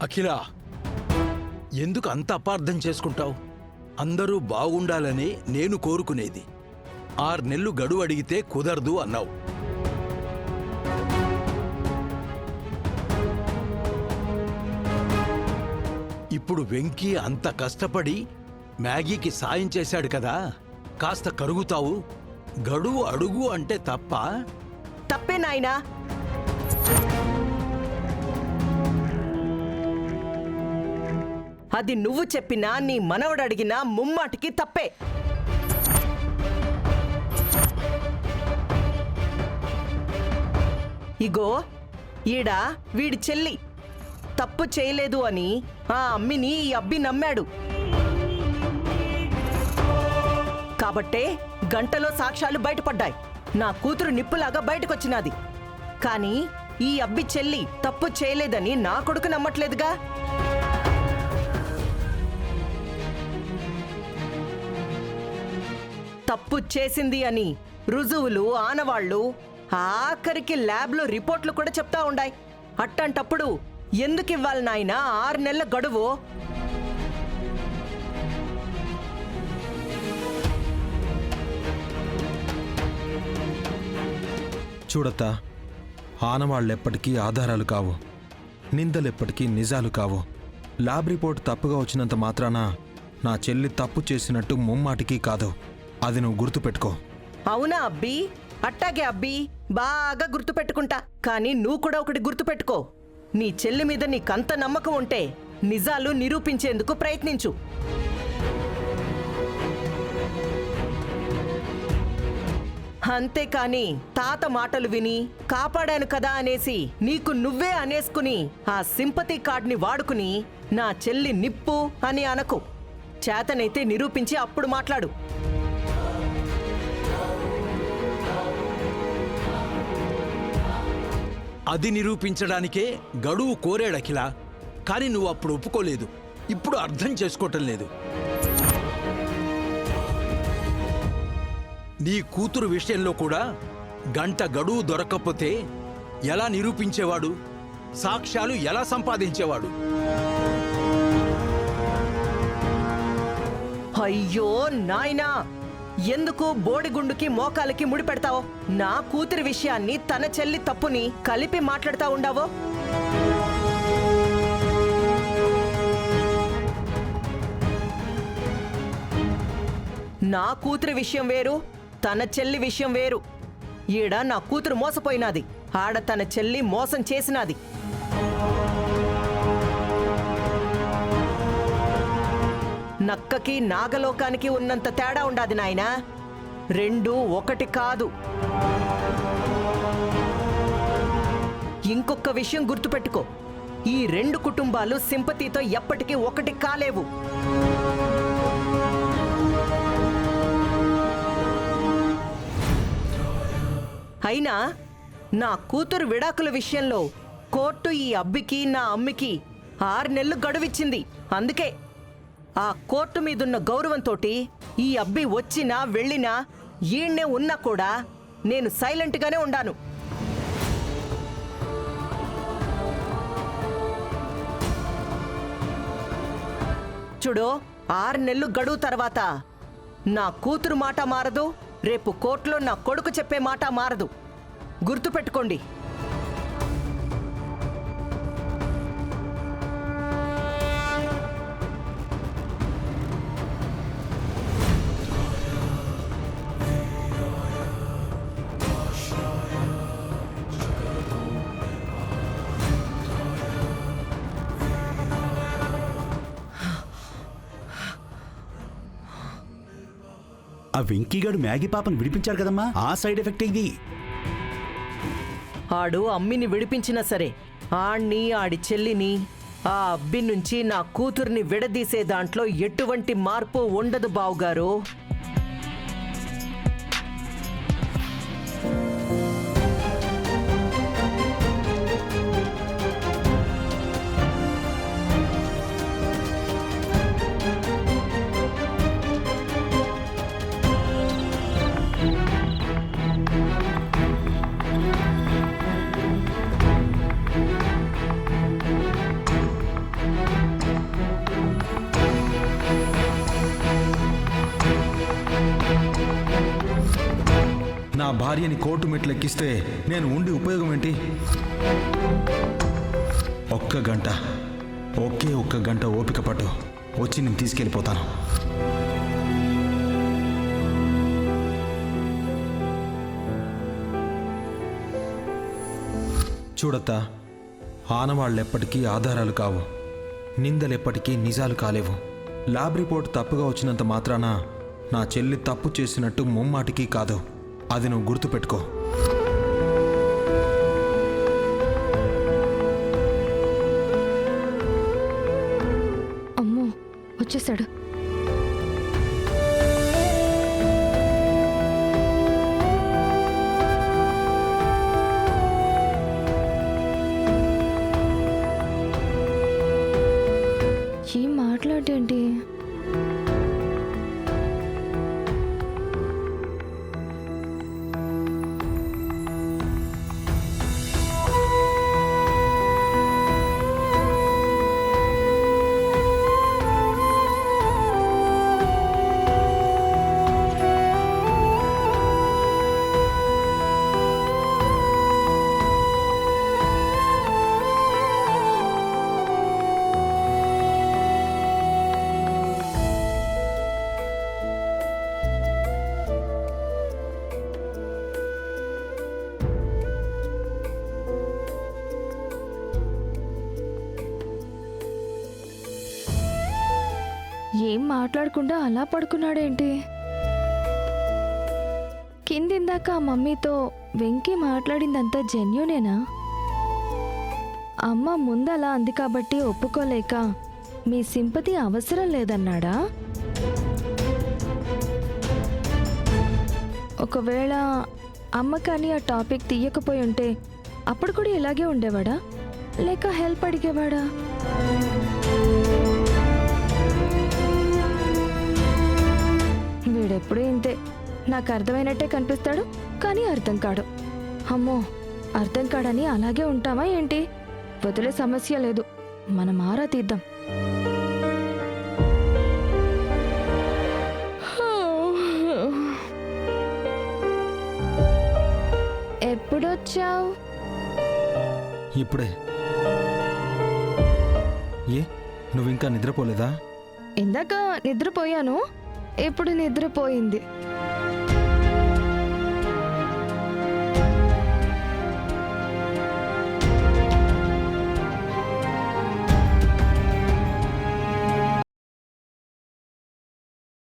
అఖిల, ఎందుకు అంత అపార్థం చేసుకుంటావు? అందరూ బాగుండాలని నేను కోరుకునేది. 6 నెలలు గడువు అడిగితే కుదరదు అన్నావు. ఇప్పుడు వెంకీ అంత కష్టపడి మ్యాగీకి సాయం చేశాడు కదా, కాస్త కరుగుతావు. గడువు అడుగు అంటే తప్ప? తప్పే నాయనా. అది నువ్వు చెప్పినా నీ మనవడు అడిగినా ముమ్మాటికి తప్పే. ఇగో ఈడ వీడి చెల్లి తప్పు చేయలేదు అని ఆ అమ్మిని ఈ అబ్బి నమ్మాడు. కాబట్టే గంటలో సాక్ష్యాలు బయటపడ్డాయి. నా కూతురు నిప్పులాగా బయటకొచ్చినది. కానీ ఈ అబ్బి చెల్లి తప్పు చేయలేదని నా కొడుకు నమ్మట్లేదుగా. తప్పు చేసింది అని రుజువులు, ఆనవాళ్లు, ఆఖరికి ల్యాబ్లో రిపోర్ట్లు కూడా చెప్తా ఉండాయి. అట్టంటప్పుడు ఎందుకు ఇవ్వాలి నాయనా 6 నెలల గడువు? చూడత్తా, ఆనవాళ్ళెప్పటికీ ఆధారాలు కావు, నిందలెప్పటికీ నిజాలు కావు. ల్యాబ్ రిపోర్ట్ తప్పుగా వచ్చినంత మాత్రాన నా చెల్లి తప్పు చేసినట్టు ముమ్మాటికి కాదు. అది నువ్వు గుర్తుపెట్టుకో. అవునా అబ్బి? అట్టాగే అబ్బి, బాగా గుర్తుపెట్టుకుంటా. కానీ నువ్వు కూడా ఒకటి గుర్తుపెట్టుకో. నీ చెల్లి మీద నీకంత నమ్మకం ఉంటే నిజాలు నిరూపించేందుకు ప్రయత్నించు. అంతేకాని తాత మాటలు విని కాపాడాను కదా అనేసి నీకు నువ్వే అనేసుకుని ఆ సింపతి కార్డ్ని వాడుకుని నా చెల్లి నిప్పు అని అనకు. చేతనైతే నిరూపించి అప్పుడు మాట్లాడు. అది నిరూపించడానికే గడువు కోరాడు అఖిల. కానీ నువ్వు అప్పుడు ఒప్పుకోలేదు. ఇప్పుడు అర్థం చేసుకోవటం లేదు. నీ కూతురు విషయంలో కూడా గంట గడువు దొరక్కపోతే ఎలా నిరూపించేవాడు? సాక్ష్యాలు ఎలా సంపాదించేవాడు? అయ్యో నాయనా, ఎందుకు బోడిగుండుకి మోకాలకి ముడిపెడతావో? నా కూతురి విషయాన్ని తన చెల్లి తప్పుని కలిపి మాట్లాడుతా ఉండావో? నా కూతురి విషయం వేరు, తన చెల్లి విషయం వేరు. ఈడ నా కూతురు మోసపోయినాది, ఆడ తన చెల్లి మోసం చేసినాది. నక్కకి నాగలోకానికి ఉన్నంత తేడా ఉండాది నాయనా. 2 ఒకటి కాదు. ఇంకొక విషయం గుర్తుపెట్టుకో, ఈ 2 కుటుంబాలు సింపతితో ఎప్పటికీ ఒకటి కాలేవు. అయినా నా కూతురు విడాకుల విషయంలో కోర్టు ఈ అబ్బికి నా అమ్మికి 6 నెలలు గడువిచ్చింది. అందుకే ఆ కోర్టు మీదున్న గౌరవంతోటి ఈ అబ్బి వచ్చినా వెళ్ళినా ఈడ్నే ఉన్నా కూడా నేను సైలెంట్గానే ఉండాను. చూడు, 6 నెలలు గడువు తర్వాత నా కూతురు మాట మారదు, రేపు కోర్టులో నా కొడుకు చెప్పే మాట మారదు. గుర్తుపెట్టుకోండి. ఆ వెంకీగాడు మ్యాగీ పాపను విడిపించాడు కదమ్మా, ఆ సైడ్ ఎఫెక్ట్ ఇది. ఆడు అమ్మిని విడిపించినా సరే ఆణ్ణి, ఆడి చెల్లిని, ఆ అబ్బి నుంచి నా కూతుర్ని విడదీసే దాంట్లో ఎటువంటి మార్పు ఉండదు బావుగారు. నా భార్యని కోర్టు మెట్లు ఎక్కిస్తే నేను ఉండి ఉపయోగం ఏంటి? ఒక్క గంట, ఒక్క గంట ఓపిక పట్టు, వచ్చి నేను తీసుకెళ్ళిపోతాను. చూడత్తా, ఆనవాళ్ళెప్పటికీ ఆధారాలు కావు, నిందలెప్పటికీ నిజాలు కాలేవు. ల్యాబ్ రిపోర్ట్ తప్పుగా వచ్చినంత మాత్రాన నా చెల్లి తప్పు చేసినట్టు ముమ్మాటికి కాదు. అది నువ్వు గుర్తుపెట్టుకో. అమ్మో, వచ్చేసాడు. ఏం మాట్లాడేంటి? ఏం మాట్లాడకుండా అలా పడుకున్నాడేంటి? కిందిందాక ఆ మమ్మీతో వెంకీ మాట్లాడిందంతా జెన్యూనేనా? అమ్మ ముందలా అంది కాబట్టి ఒప్పుకోలేక మీ సింపతి అవసరం లేదన్నాడా? ఒకవేళ అమ్మ కానీ ఆ టాపిక్ తీయకపోయి ఉంటే అప్పుడు కూడా ఇలాగే ఉండేవాడా, లేక హెల్ప్ అడిగేవాడా? వీడెప్పుడూ ఇంతే, నాకు అర్థమైనట్టే కనిపిస్తాడు కానీ అర్థం కాడు. అమ్మో, అర్థం కాడని అలాగే ఉంటామా ఏంటి? వదిలే సమస్య లేదు, మనం ఆరా తీద్దాం. ఎప్పుడొచ్చావు? ఇప్పుడే. ఏ, నువ్వింకా నిద్రపోలేదా? ఇందాక నిద్రపోయాను, ఇప్పుడు నిద్రపోయింది.